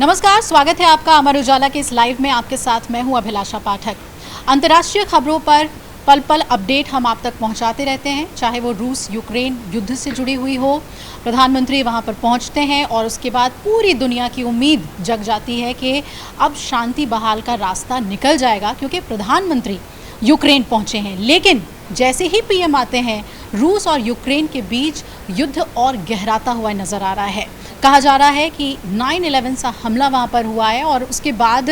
नमस्कार, स्वागत है आपका अमर उजाला के इस लाइव में। आपके साथ मैं हूं अभिलाषा पाठक। अंतर्राष्ट्रीय खबरों पर पल पल अपडेट हम आप तक पहुंचाते रहते हैं, चाहे वो रूस यूक्रेन युद्ध से जुड़ी हुई हो। प्रधानमंत्री वहां पर पहुंचते हैं और उसके बाद पूरी दुनिया की उम्मीद जग जाती है कि अब शांति बहाल का रास्ता निकल जाएगा, क्योंकि प्रधानमंत्री यूक्रेन पहुंचे हैं। लेकिन जैसे ही पीएम आते हैं, रूस और यूक्रेन के बीच युद्ध और गहराता हुआ नज़र आ रहा है। कहा जा रहा है कि 9/11 सा हमला वहाँ पर हुआ है और उसके बाद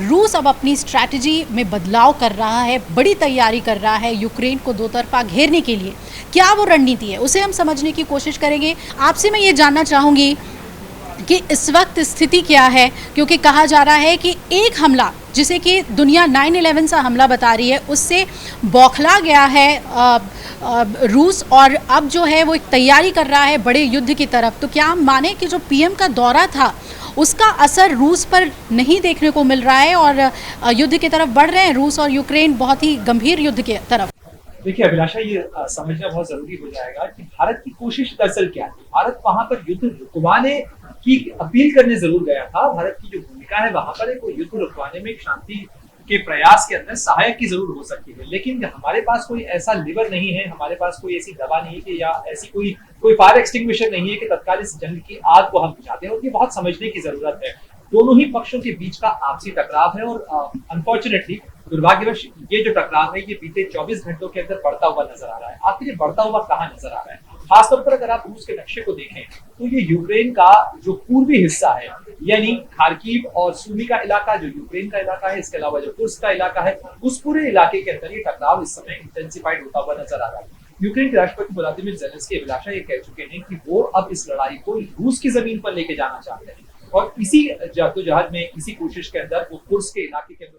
रूस अब अपनी स्ट्रैटेजी में बदलाव कर रहा है, बड़ी तैयारी कर रहा है यूक्रेन को दो तरफा घेरने के लिए। क्या वो रणनीति है, उसे हम समझने की कोशिश करेंगे। आपसे मैं ये जानना चाहूँगी कि इस वक्त स्थिति क्या है, क्योंकि कहा जा रहा है कि एक हमला जिसे कि दुनिया 9/11 सा हमला बता रही है, उससे बौखला गया है रूस और अब जो है वो एक तैयारी कर रहा है बड़े युद्ध की तरफ। तो क्या हम माने कि जो पीएम का दौरा था उसका असर रूस पर नहीं देखने को मिल रहा है और युद्ध की तरफ बढ़ रहे हैं रूस और यूक्रेन, बहुत ही गंभीर युद्ध की तरफ? देखिए अभिलाषा, ये समझना बहुत जरूरी हो जाएगा कि भारत की कोशिश दरअसल क्या है। भारत वहां पर युद्ध रुकवाने की अपील करने जरूर गया था। भारत की जो भूमिका है वहां पर एक युद्ध रुकवाने में एक शांति के प्रयास के अंदर सहायक की जरूर हो सकती है, लेकिन हमारे पास कोई ऐसा लीवर नहीं है, हमारे पास कोई ऐसी दवा नहीं है कि या ऐसी कोई फायर एक्सटिंग्विशर नहीं है कि तत्काल इस जंग की आग को हम बुझाते हैं। और ये बहुत समझने की जरूरत है। दोनों ही पक्षों के बीच का आपसी टकराव है और अनफॉर्चुनेटली, दुर्भाग्यवश, ये जो टकराव है ये बीते 24 घंटों के अंदर बढ़ता हुआ नजर आ रहा है। आखिर ये बढ़ता हुआ कहाँ नजर आ रहा है? खासतौर पर अगर आप रूस के नक्शे को देखें तो ये यूक्रेन का जो पूर्वी हिस्सा है, यानी खार्किव और सूमी का इलाका जो यूक्रेन का इलाका है, इसके अलावा जो कुर्स्क का इलाका है, उस पूरे इलाके के अंदर ये टकराव इस समय इंटेंसिफाइड होता हुआ नजर आ रहा है। यूक्रेन के राष्ट्रपति व्लादिमीर ज़ेलेंस्की अभिलाषा ये कह चुके हैं कि वो अब इस लड़ाई को रूस की जमीन पर लेके जाना चाहते हैं और इसी जद्दोजहद में, इसी कोशिश के अंदर वो कुर्स्क के इलाके के अंदर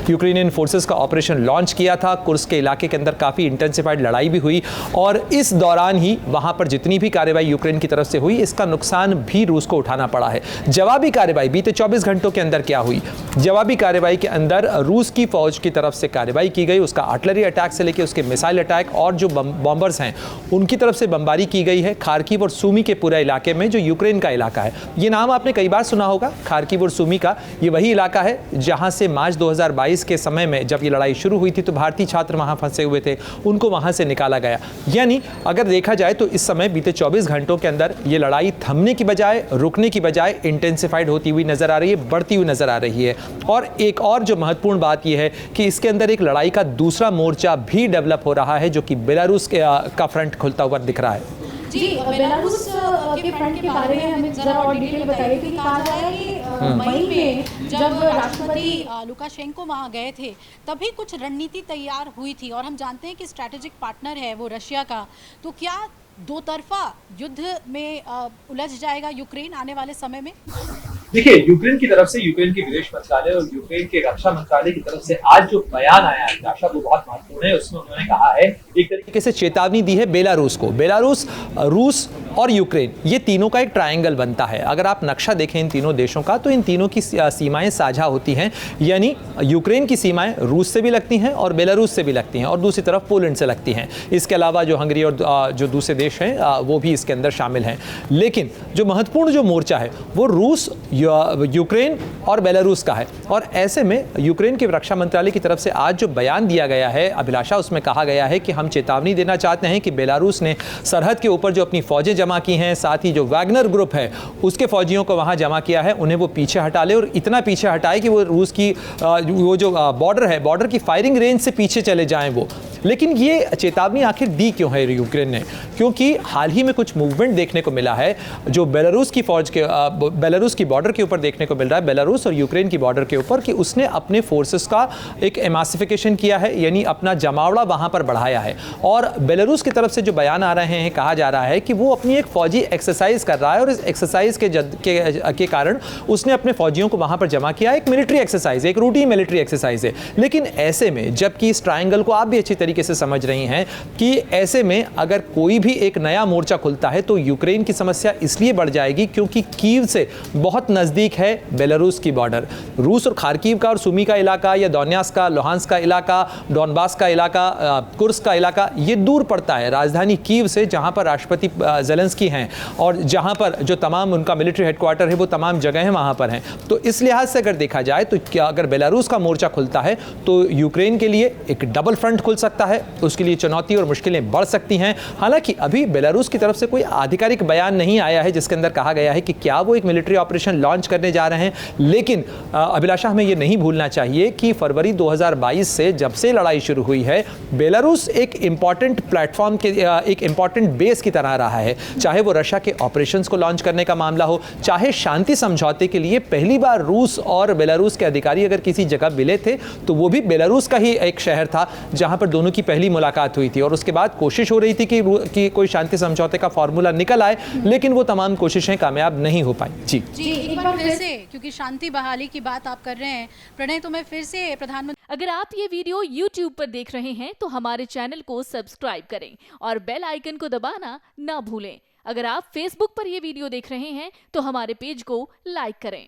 यूक्रेनियन फोर्सेस का ऑपरेशन लॉन्च किया था। कुर्स्क के इलाके के अंदर काफ़ी इंटेंसिफाइड लड़ाई भी हुई और इस दौरान ही वहां पर जितनी भी कार्रवाई यूक्रेन की तरफ से हुई, इसका नुकसान भी रूस को उठाना पड़ा है। जवाबी कार्रवाई बीते 24 घंटों के अंदर क्या हुई? जवाबी कार्रवाई के अंदर रूस की फौज की तरफ से कार्रवाई की गई, उसका आर्टिलरी अटैक से लेकर उसके मिसाइल अटैक और जो बॉम्बर्स हैं उनकी तरफ से बमबारी की गई है खार्किव और सूमी के पूरे इलाके में, जो यूक्रेन का इलाका है। ये नाम आपने कई बार सुना होगा, खार्किव और सूमी का। ये वही इलाका है जहां से मार्च 2022 के समय में जब ये लड़ाई शुरू हुई थी तो भारतीय छात्र वहां फंसे हुए थे, उनको वहां से निकाला गया। यानी अगर देखा जाए तो इस समय बीते 24 घंटों के अंदर ये लड़ाई थमने की बजाय, रुकने की बजाय इंटेंसिफाइड होती हुई नजर आ रही है, बढ़ती हुई नजर आ रही है। और एक और जो महत्वपूर्ण बात यह है कि इसके अंदर एक लड़ाई का दूसरा मोर्चा भी डेवलप हो रहा है, जो कि बेलारूस का फ्रंट खुलता हुआ दिख रहा है। जी, बेलारूस के फ्रंट के बारे में हमें जरा और डिटेल बताइए कि कहा जा रहा है कि मई में जब राष्ट्रपति लुकाशेंको वहां गए थे तभी कुछ रणनीति तैयार हुई थी और हम जानते हैं कि स्ट्रैटेजिक पार्टनर है वो रशिया का। तो क्या दो तरफा युद्ध में उलझ जाएगा यूक्रेन आने वाले समय में? देखिए, यूक्रेन की तरफ से, यूक्रेन के विदेश मंत्रालय और यूक्रेन के रक्षा मंत्रालय की तरफ से आज जो बयान आया है आशा, वो बहुत महत्वपूर्ण है। उसमें उन्होंने कहा है, एक तरीके से चेतावनी दी है बेलारूस को। बेलारूस, रूस और यूक्रेन, ये तीनों का एक ट्रायंगल बनता है। अगर आप नक्शा देखें इन तीनों देशों का तो इन तीनों की सीमाएं साझा होती हैं, यानी यूक्रेन की सीमाएं रूस से भी लगती हैं और बेलारूस से भी लगती हैं और दूसरी तरफ पोलैंड से लगती हैं। इसके अलावा जो हंगरी और जो दूसरे देश हैं वो भी इसके अंदर शामिल हैं। लेकिन जो महत्वपूर्ण जो मोर्चा है वो रूस, यूक्रेन और बेलारूस का है। और ऐसे में यूक्रेन के रक्षा मंत्रालय की तरफ से आज जो बयान दिया गया है अभिलाषा, उसमें कहा गया है कि हम चेतावनी देना चाहते हैं कि बेलारूस ने सरहद के ऊपर जो अपनी फौजें जमा की हैं, साथ ही जो वैगनर ग्रुप है उसके फौजियों को वहां जमा किया है, उन्हें वो पीछे हटा ले और इतना पीछे हटाए कि वो रूस की वो जो बॉर्डर है, बॉर्डर की फायरिंग रेंज से पीछे चले जाएं वो। लेकिन ये चेतावनी आखिर दी क्यों है यूक्रेन ने? क्योंकि हाल ही में कुछ मूवमेंट देखने को मिला है जो बेलारूस की फौज के, बेलारूस की बॉर्डर के ऊपर देखने को मिल रहा है, बेलारूस और यूक्रेन की बॉर्डर के ऊपर, कि उसने अपने फोर्सेस का एक एमासिफिकेशन किया है, यानी अपना जमावड़ा वहां पर बढ़ाया है। और बेलारूस की तरफ से जो बयान आ रहे हैं, कहा जा रहा है कि वो अपनी एक फौजी एक्सरसाइज कर रहा है और इस एक्सरसाइज के कारण उसने अपने फौजियों को वहां पर जमा किया। एक मिलिट्री एक्सरसाइज, एक रूटीन मिलिट्री एक्सरसाइज है। लेकिन ऐसे में जबकि इस ट्रायंगल को आप भी अच्छी तरीके तरीके से समझ रही हैं कि ऐसे में अगर कोई भी एक नया मोर्चा खुलता है तो यूक्रेन की समस्या इसलिए बढ़ जाएगी क्योंकि कीव से बहुत नज़दीक है बेलारूस की बॉर्डर। रूस और खार्किव का और सुमी का इलाका या दोन्यास का, लोहांस का इलाका, डॉनबास का इलाका, कुर्स्क का इलाका, ये दूर पड़ता है राजधानी कीव से, जहां पर राष्ट्रपति ज़ेलेंस्की हैं और जहां पर जो तमाम उनका मिलिट्री हेडक्वार्टर है वो तमाम जगहें वहां पर हैं। तो इस लिहाज से अगर देखा जाए तो क्या अगर बेलारूस का मोर्चा खुलता है तो यूक्रेन के लिए एक डबल फ्रंट खुल सकता है, उसके लिए चुनौती और मुश्किलें बढ़ सकती हैं। हालांकि अभी बेलारूस की तरफ से कोई आधिकारिक बयान नहीं आया है जिसके अंदर कहा गया है कि क्या वो एक मिलिट्री ऑपरेशन लॉन्च करने जा रहे हैं, लेकिन अभिलाषा हमें ये नहीं भूलना चाहिए कि फरवरी 2022 से जब से लड़ाई शुरू हुई है बेलारूस एक इंपॉर्टेंट प्लेटफॉर्म के एक इंपॉर्टेंट बेस की तरह रहा है। चाहे वो रशिया के ऑपरेशंस को लॉन्च करने का मामला हो, चाहे शांति समझौते के लिए पहली बार रूस और बेलारूस के अधिकारी अगर किसी जगह मिले थे तो वो भी बेलारूस का ही एक शहर था जहां पर दोनों की पहली मुलाकात हुई थी और उसके बाद कोशिश हो रही थी कि कोई शांति समझौते का फॉर्मूला निकल आए, लेकिन वो तमाम कोशिशें कामयाब नहीं हो पाई। जी एक बार फिर से, क्योंकि शांति बहाली की बात आप कर रहे हैं प्रणय, तो मैं फिर से प्रधानमंत्री, अगर आप ये वीडियो YouTube पर देख रहे हैं तो हमारे चैनल को सब्सक्राइब करें और बेल आइकन को दबाना ना भूलें। अगर आप Facebook पर ये वीडियो देख रहे हैं तो हमारे पेज को लाइक करें।